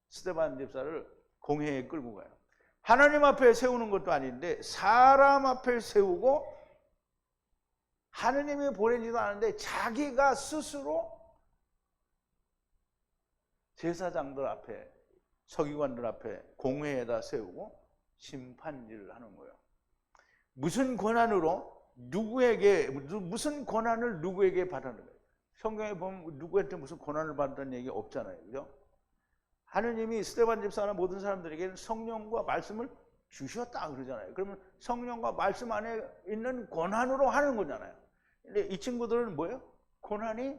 스데반 집사를 공회에 끌고 가요. 하나님 앞에 세우는 것도 아닌데 사람 앞에 세우고 하느님이 보내지도 않은데 자기가 스스로 제사장들 앞에, 서기관들 앞에 공회에다 세우고 심판일을 하는 거예요. 무슨 권한으로 누구에게, 무슨 권한을 누구에게 받는 거예요? 성경에 보면 누구한테 무슨 권한을 받았다는 얘기 없잖아요. 그죠? 하느님이 스데반 집사나 모든 사람들에게는 성령과 말씀을 주셨다 그러잖아요. 그러면 성령과 말씀 안에 있는 권한으로 하는 거잖아요. 근데 이 친구들은 뭐예요? 권한이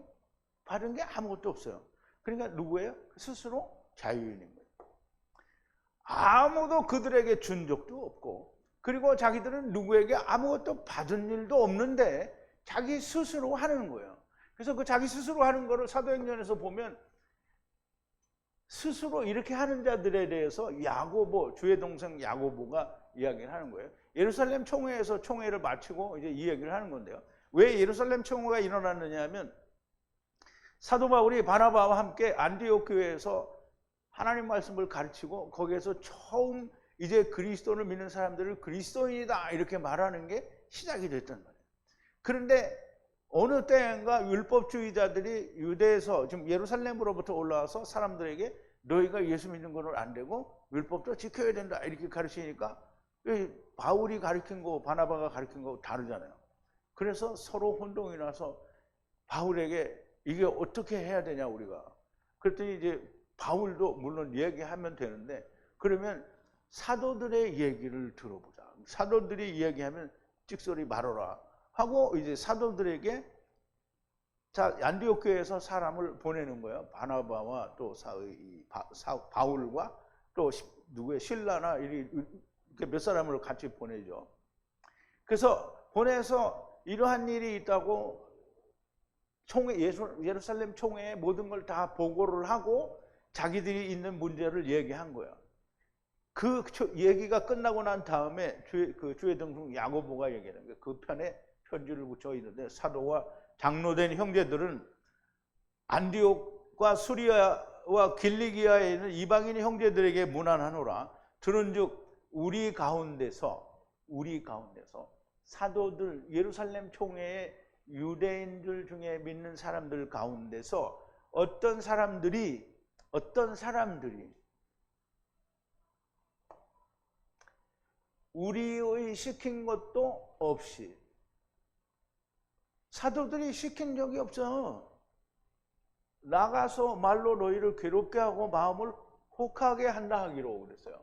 받은 게 아무것도 없어요. 그러니까 누구예요? 스스로 자유인인 거예요. 아무도 그들에게 준 적도 없고, 그리고 자기들은 누구에게 아무것도 받은 일도 없는데 자기 스스로 하는 거예요. 그래서 그 자기 스스로 하는 거를 사도행전에서 보면 스스로 이렇게 하는 자들에 대해서 야고보, 주의 동생 야고보가 이야기를 하는 거예요. 예루살렘 총회에서 총회를 마치고 이제 이 얘기를 하는 건데요. 왜 예루살렘 총회가 일어났느냐 하면 사도 바울이 바나바와 함께 안디옥 교회에서 하나님 말씀을 가르치고 거기에서 처음 이제 그리스도를 믿는 사람들을 그리스도인이다 이렇게 말하는 게 시작이 됐단 말이에요. 그런데 어느 때인가 율법주의자들이 유대에서 지금 예루살렘으로부터 올라와서 사람들에게 너희가 예수 믿는 거는 안 되고 율법도 지켜야 된다 이렇게 가르치니까 바울이 가르친 거 바나바가 가르친 거 다르잖아요. 그래서 서로 혼동이 나서 바울에게 이게 어떻게 해야 되냐 우리가. 그랬더니 이제 바울도 물론 얘기하면 되는데 그러면 사도들의 얘기를 들어보자. 사도들이 얘기하면 찍소리 말어라 하고 이제 사도들에게 자 안디옥 교회에서 사람을 보내는 거예요. 바나바와 또 바울과 또 누구의 실라나 이렇게 몇 사람을 같이 보내죠. 그래서 보내서 이러한 일이 있다고 총회, 예루살렘 총회에 모든 걸 다 보고를 하고 자기들이 있는 문제를 얘기한 거예요. 그 얘기가 끝나고 난 다음에 주의 동생 야고보가 얘기하는 거예요. 그 편에 편지를 붙여 있는데 사도와 장로된 형제들은 안디옥과 수리아와 길리기아에 있는 이방인 형제들에게 문안하노라. 들은즉 우리 가운데서 사도들 예루살렘 총회에 유대인들 중에 믿는 사람들 가운데서 어떤 사람들이 우리의 시킨 것도 없이 사도들이 시킨 적이 없어. 나가서 말로 너희를 괴롭게 하고 마음을 혹하게 한다 하기로 그랬어요.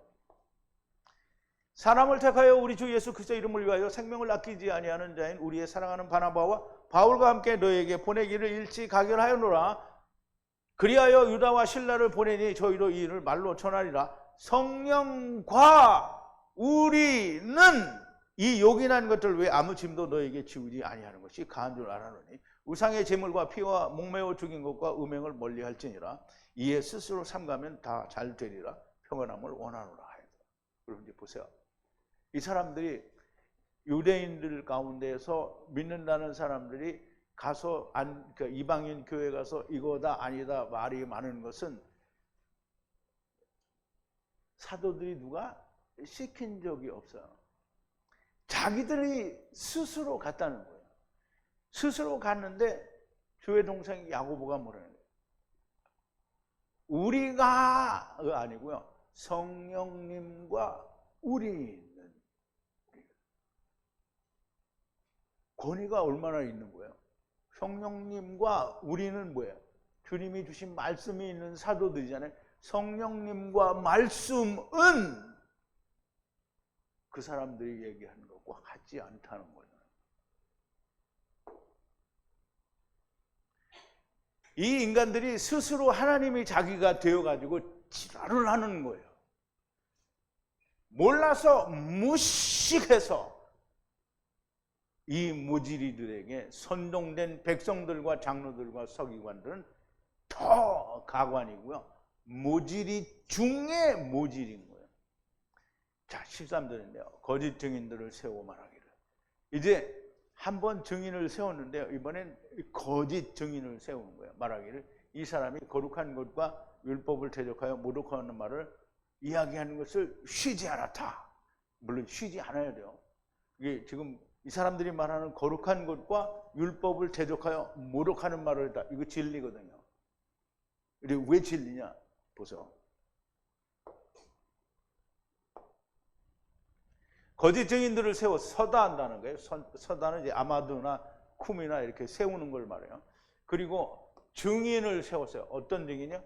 사람을 택하여 우리 주 예수 그리스도 이름을 위하여 생명을 아끼지 아니하는 자인 우리의 사랑하는 바나바와 바울과 함께 너희에게 보내기를 일찍 가결하였노라. 그리하여 유다와 실라를 보내니 저희도 이 일을 말로 전하리라. 성령과 우리는 이 요긴한 것들 왜 아무 짐도 너에게 지우지 아니하는 것이 가한 줄 알아노니 우상의 제물과 피와 목매어 죽인 것과 음행을 멀리할지니라. 이에 스스로 삼가면 다 잘 되리라. 평안함을 원하노라 하였다. 여러분 이제 보세요. 이 사람들이 유대인들 가운데서 믿는다는 사람들이 가서 이방인 교회 가서 이거다 아니다 말이 많은 것은 사도들이 누가 시킨 적이 없어요. 자기들이 스스로 갔다는 거예요. 스스로 갔는데 주의 동생 야고보가 뭐라는 거예요? 우리가 아니고요. 성령님과 우리는 권위가 얼마나 있는 거예요? 성령님과 우리는 뭐예요? 주님이 주신 말씀이 있는 사도들이잖아요. 성령님과 말씀은 그 사람들이 얘기하는 것과 같지 않다는 거예요. 이 인간들이 스스로 하나님이 자기가 되어가지고 지랄을 하는 거예요. 몰라서 무식해서 이 모지리들에게 선동된 백성들과 장로들과 서기관들은 더 가관이고요. 모지리 중에 모지리인 거예요. 자, 13절인데요. 거짓 증인들을 세워 말하기를. 이제 한 번 증인을 세웠는데요. 이번엔 거짓 증인을 세우는 거예요. 말하기를 이 사람이 거룩한 것과 율법을 대적하여 모독하는 말을 이야기하는 것을 쉬지 않았다. 물론 쉬지 않아야 돼요. 이게 지금 이 사람들이 말하는 거룩한 것과 율법을 대적하여 모독하는 말을 다 이거 진리거든요. 왜 진리냐? 보세요. 거짓 증인들을 세워 서다한다는 거예요. 서다는 이제 아마드나 쿰이나 이렇게 세우는 걸 말해요. 그리고 증인을 세웠어요. 어떤 증인이요?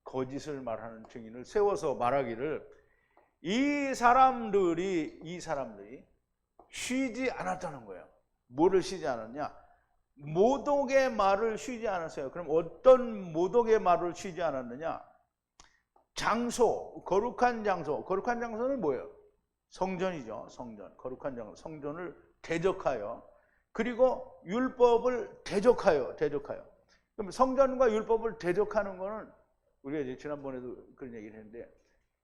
거짓을 말하는 증인을 세워서 말하기를 이 사람들이 쉬지 않았다는 거예요. 뭐를 쉬지 않았냐? 모독의 말을 쉬지 않았어요. 그럼 어떤 모독의 말을 쉬지 않았느냐? 장소, 거룩한 장소. 거룩한 장소는 뭐예요? 성전이죠. 성전. 거룩한 장소. 성전을 대적하여 그리고 율법을 대적하여. 그럼 성전과 율법을 대적하는 거는 우리가 이제 지난번에도 그런 얘기를 했는데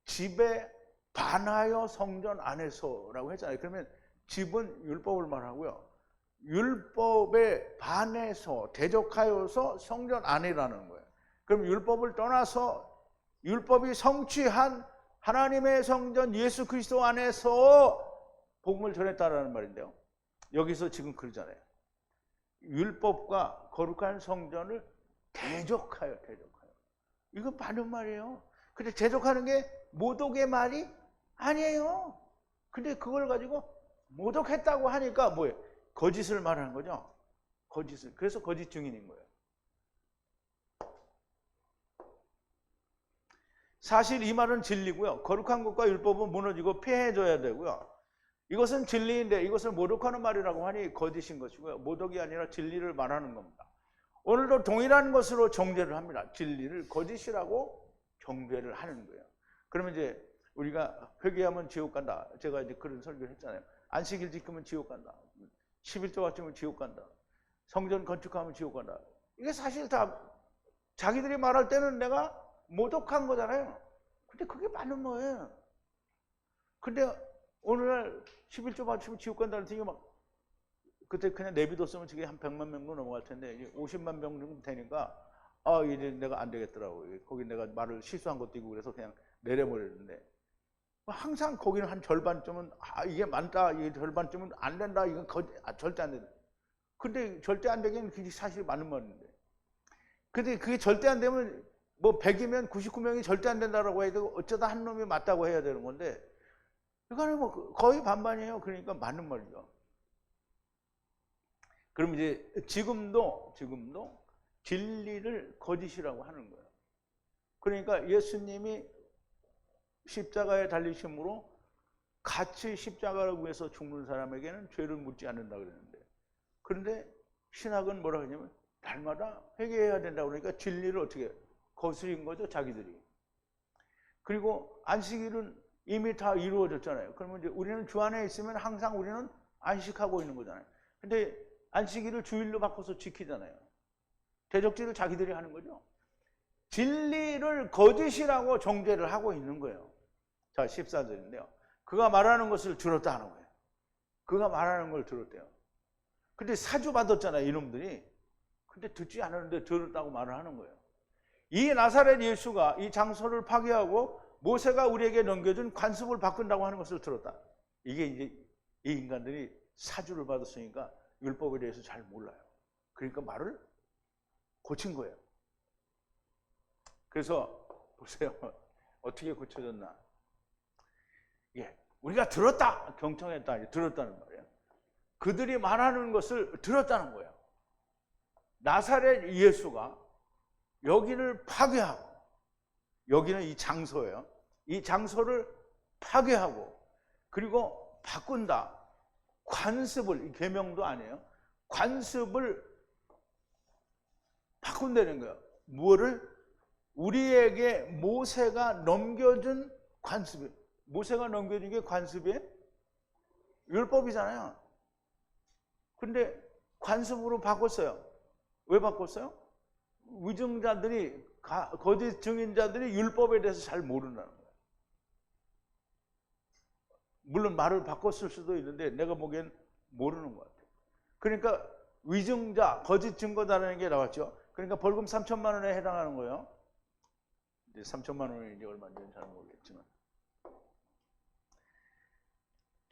집에 반하여 성전 안에서라고 했잖아요. 그러면 집은 율법을 말하고요. 율법에 반해서 대적하여서 성전 안이라는 거예요. 그럼 율법을 떠나서 율법이 성취한 하나님의 성전 예수 그리스도 안에서 복음을 전했다라는 말인데요. 여기서 지금 그러잖아요. 율법과 거룩한 성전을 대적하여. 이거 맞는 말이에요. 근데 대적하는 게 모독의 말이 아니에요. 근데 그걸 가지고 모독했다고 하니까 뭐예요? 거짓을 말하는 거죠. 거짓을. 그래서 거짓 증인인 거예요. 사실 이 말은 진리고요. 거룩한 것과 율법은 무너지고 폐해져야 되고요. 이것은 진리인데 이것을 모독하는 말이라고 하니 거짓인 것이고요. 모독이 아니라 진리를 말하는 겁니다. 오늘도 동일한 것으로 정죄를 합니다. 진리를 거짓이라고 정죄를 하는 거예요. 그러면 이제 우리가 회개하면 지옥 간다. 제가 이제 그런 설교를 했잖아요. 안식일 지키면 지옥 간다. 11조 바치면 지옥 간다. 성전 건축하면 지옥 간다. 이게 사실 다 자기들이 말할 때는 내가 모독한 거잖아요. 근데 그게 맞는 거예요. 근데 오늘날 11조 바치면 지옥 간다는 얘기 막 그때 그냥 내비뒀으면 저게 한 100만 명도 넘어갈 텐데 이제 50만 명 정도 되니까 이제 내가 안 되겠더라고. 거기 내가 말을 실수한 것도 있고 그래서 그냥 내려버렸는데 항상 거기는 한 절반쯤은 이게 많다, 이게 절반쯤은 안 된다, 이건 절대 안 된다. 근데 절대 안 되기는 그게 사실 맞는 말인데. 근데 그게 절대 안 되면 뭐 100이면 99명이 절대 안 된다라고 해야 되고 어쩌다 한 놈이 맞다고 해야 되는 건데 이거는 뭐 거의 반반이에요. 그러니까 맞는 말이죠. 그럼 이제 지금도 진리를 거짓이라고 하는 거예요. 그러니까 예수님이 십자가에 달리심으로 같이 십자가를 위해서 죽는 사람에게는 죄를 묻지 않는다 그랬는데 그런데 신학은 뭐라고 하냐면 날마다 회개해야 된다고 그러니까 진리를 어떻게 거스린 거죠, 자기들이. 그리고 안식일은 이미 다 이루어졌잖아요. 그러면 이제 우리는 주 안에 있으면 항상 우리는 안식하고 있는 거잖아요. 근데 안식일을 주일로 바꿔서 지키잖아요. 대적질을 자기들이 하는 거죠. 진리를 거짓이라고 정죄를 하고 있는 거예요. 자, 14절인데요. 그가 말하는 것을 들었다 하는 거예요. 그가 말하는 걸 들었대요. 근데 사주 받았잖아요, 이놈들이. 근데 듣지 않았는데 들었다고 말을 하는 거예요. 이 나사렛 예수가 이 장소를 파괴하고 모세가 우리에게 넘겨준 관습을 바꾼다고 하는 것을 들었다. 이게 이제 이 인간들이 사주를 받았으니까 율법에 대해서 잘 몰라요. 그러니까 말을 고친 거예요. 그래서 보세요. 어떻게 고쳐졌나. 예, 우리가 들었다. 경청했다. 들었다는 말이에요. 그들이 말하는 것을 들었다는 거예요. 나사렛 예수가 여기를 파괴하고 여기는 이 장소예요. 이 장소를 파괴하고 그리고 바꾼다. 관습을, 계명도 아니에요. 관습을 바꾼다는 거예요. 무엇을? 우리에게 모세가 넘겨준 관습이. 모세가 넘겨준 게 관습이에요? 율법이잖아요. 근데 관습으로 바꿨어요. 왜 바꿨어요? 위증자들이, 거짓 증인자들이 율법에 대해서 잘 모른다는 거예요. 물론 말을 바꿨을 수도 있는데 내가 보기엔 모르는 것 같아요. 그러니까 위증자, 거짓 증거다라는 게 나왔죠. 그러니까 벌금 3천만 원에 해당하는 거예요. 이제 3천만 원이 이제 얼마인지는 잘 모르겠지만.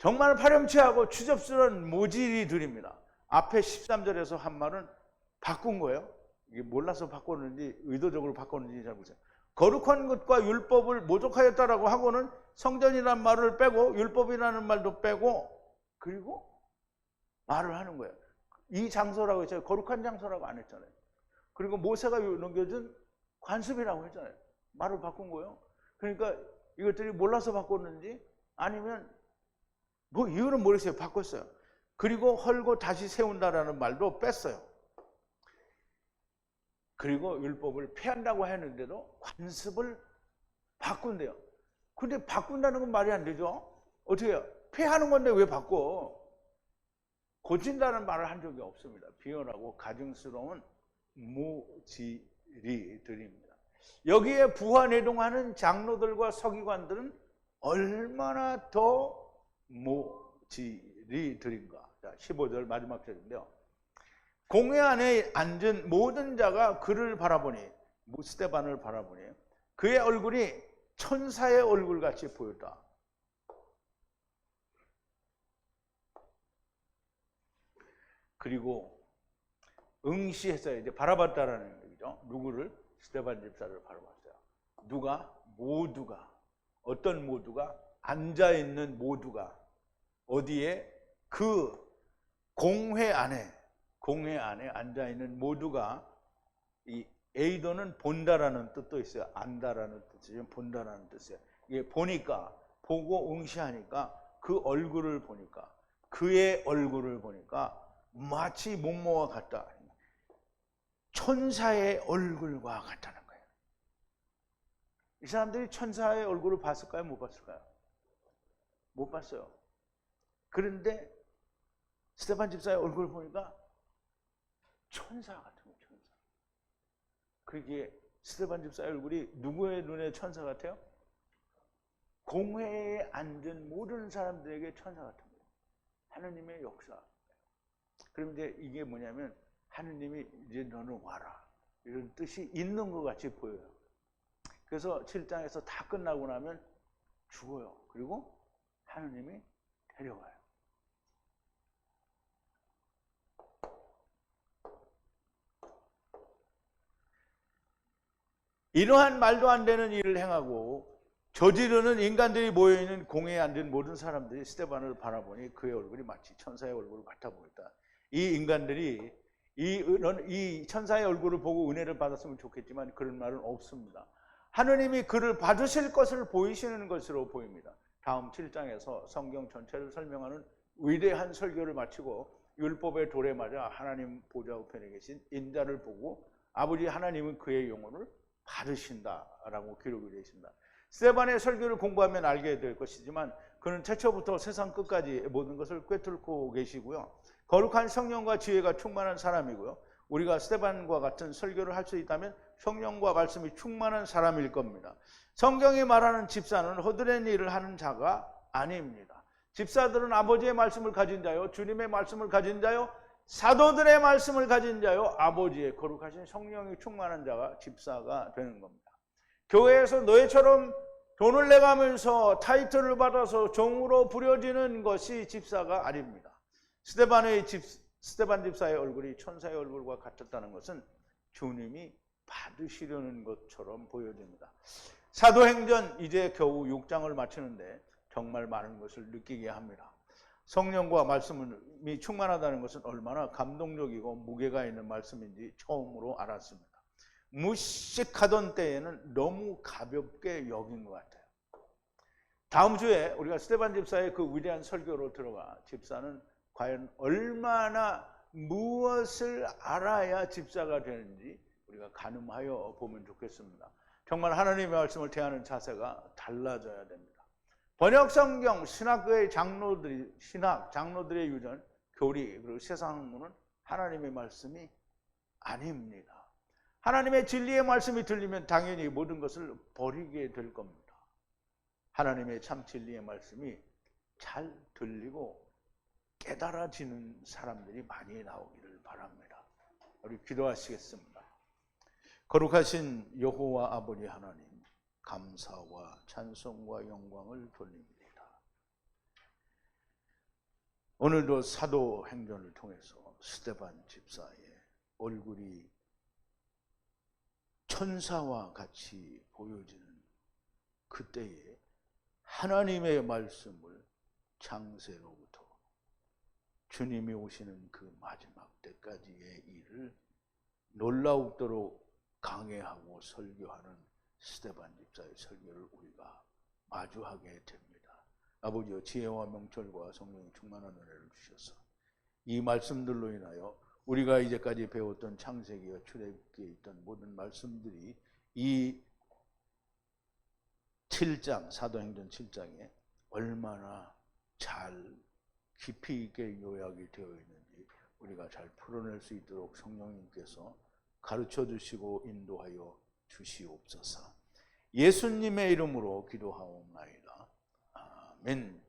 정말 파렴치하고 추접스러운 모질이들입니다. 앞에 13절에서 한 말은 바꾼 거예요. 이게 몰라서 바꿨는지 의도적으로 바꿨는지 잘 모르겠어요. 거룩한 것과 율법을 모독하였다라고 하고는 성전이라는 말을 빼고 율법이라는 말도 빼고 그리고 말을 하는 거예요. 이 장소라고 했잖아요. 거룩한 장소라고 안 했잖아요. 그리고 모세가 넘겨준 관습이라고 했잖아요. 말을 바꾼 거예요. 그러니까 이것들이 몰라서 바꿨는지 아니면 뭐 이유는 모르겠어요. 바꿨어요. 그리고 헐고 다시 세운다라는 말도 뺐어요. 그리고 율법을 폐한다고 했는데도 관습을 바꾼대요. 근데 바꾼다는 건 말이 안 되죠. 어떻게 해요? 폐하는 건데 왜 바꿔? 고친다는 말을 한 적이 없습니다. 비열하고 가증스러운 모질이들입니다. 여기에 부하내동하는 장로들과 서기관들은 얼마나 더 모질이들인가. 자, 15절 마지막 절인데요. 공회 안에 앉은 모든 자가 그를 바라보니, 스데반을 바라보니 그의 얼굴이 천사의 얼굴같이 보였다. 그리고 응시했어요. 이제 바라봤다라는 얘기죠. 누구를? 스데반 집사를 바라봤어요. 누가? 모두가. 어떤 모두가? 앉아있는 모두가. 어디에? 그 공회 안에 앉아있는 모두가, 이 에이도는 본다라는 뜻도 있어요. 안다라는 뜻이죠. 본다라는 뜻이에요. 이게 보니까, 보고 응시하니까 그 얼굴을 보니까, 그의 얼굴을 보니까 마치 목모와 같다. 천사의 얼굴과 같다는 거예요. 이 사람들이 천사의 얼굴을 봤을까요? 못 봤을까요? 못 봤어요. 그런데 스데반 집사의 얼굴을 보니까 천사 같은 거예요. 천사. 그게 스데반 집사의 얼굴이 누구의 눈에 천사 같아요? 공회에 앉은 모든 사람들에게 천사 같은 거예요. 하느님의 역사. 그럼 이제 이게 뭐냐면 하느님이 이제 너는 와라 이런 뜻이 있는 것 같이 보여요. 그래서 7장에서 다 끝나고 나면 죽어요. 그리고 하느님이 데려가요. 이러한 말도 안 되는 일을 행하고 저지르는 인간들이 모여있는 공회에 앉은 모든 사람들이 스데반을 바라보니 그의 얼굴이 마치 천사의 얼굴을 같아 보였다. 이 인간들이 이 천사의 얼굴을 보고 은혜를 받았으면 좋겠지만 그런 말은 없습니다. 하느님이 그를 받으실 것을 보이시는 것으로 보입니다. 다음 7장에서 성경 전체를 설명하는 위대한 설교를 마치고 율법의 돌에 맞아 하나님 보좌 우편에 계신 인자를 보고 아버지 하나님은 그의 영혼을 받으신다라고 기록이 되어 있습니다. 스데반의 설교를 공부하면 알게 될 것이지만 그는 태초부터 세상 끝까지 모든 것을 꿰뚫고 계시고요. 거룩한 성령과 지혜가 충만한 사람이고요. 우리가 스데반과 같은 설교를 할 수 있다면 성령과 말씀이 충만한 사람일 겁니다. 성경이 말하는 집사는 허드렛 일을 하는 자가 아닙니다. 집사들은 아버지의 말씀을 가진 자요, 주님의 말씀을 가진 자요, 사도들의 말씀을 가진 자요, 아버지의 거룩하신 성령이 충만한 자가 집사가 되는 겁니다. 교회에서 너희처럼 돈을 내가면서 타이틀을 받아서 종으로 부려지는 것이 집사가 아닙니다. 스데반 집사의 얼굴이 천사의 얼굴과 같았다는 것은 주님이 받으시려는 것처럼 보여집니다. 사도행전 이제 겨우 6장을 마치는데 정말 많은 것을 느끼게 합니다. 성령과 말씀이 충만하다는 것은 얼마나 감동적이고 무게가 있는 말씀인지 처음으로 알았습니다. 무식하던 때에는 너무 가볍게 여긴 것 같아요. 다음 주에 우리가 스데반 집사의 그 위대한 설교로 들어가 집사는 과연 얼마나 무엇을 알아야 집사가 되는지 우리가 가늠하여 보면 좋겠습니다. 정말 하나님의 말씀을 대하는 자세가 달라져야 됩니다. 번역 성경, 신학의 장로들의 유전, 교리, 그리고 세상 학문은 하나님의 말씀이 아닙니다. 하나님의 진리의 말씀이 들리면 당연히 모든 것을 버리게 될 겁니다. 하나님의 참 진리의 말씀이 잘 들리고 깨달아지는 사람들이 많이 나오기를 바랍니다. 우리 기도하시겠습니다. 거룩하신 여호와 아버지 하나님, 감사와 찬송과 영광을 돌립니다. 오늘도 사도행전을 통해서 스데반 집사의 얼굴이 천사와 같이 보여지는 그때에 하나님의 말씀을 창세로부터 주님이 오시는 그 마지막 때까지의 일을 놀라우도록 강해하고 설교하는 스데반 집사의 설교를 우리가 마주하게 됩니다. 아버지여, 지혜와 명철과 성령의 충만한 은혜를 주셔서 이 말씀들로 인하여 우리가 이제까지 배웠던 창세기와 출애굽기에 있던 모든 말씀들이 이 7장, 사도행전 7장에 얼마나 잘 깊이 있게 요약이 되어 있는지 우리가 잘 풀어낼 수 있도록 성령님께서 가르쳐 주시고 인도하여 주시옵소서. 예수님의 이름으로 기도하옵나이다. 아멘.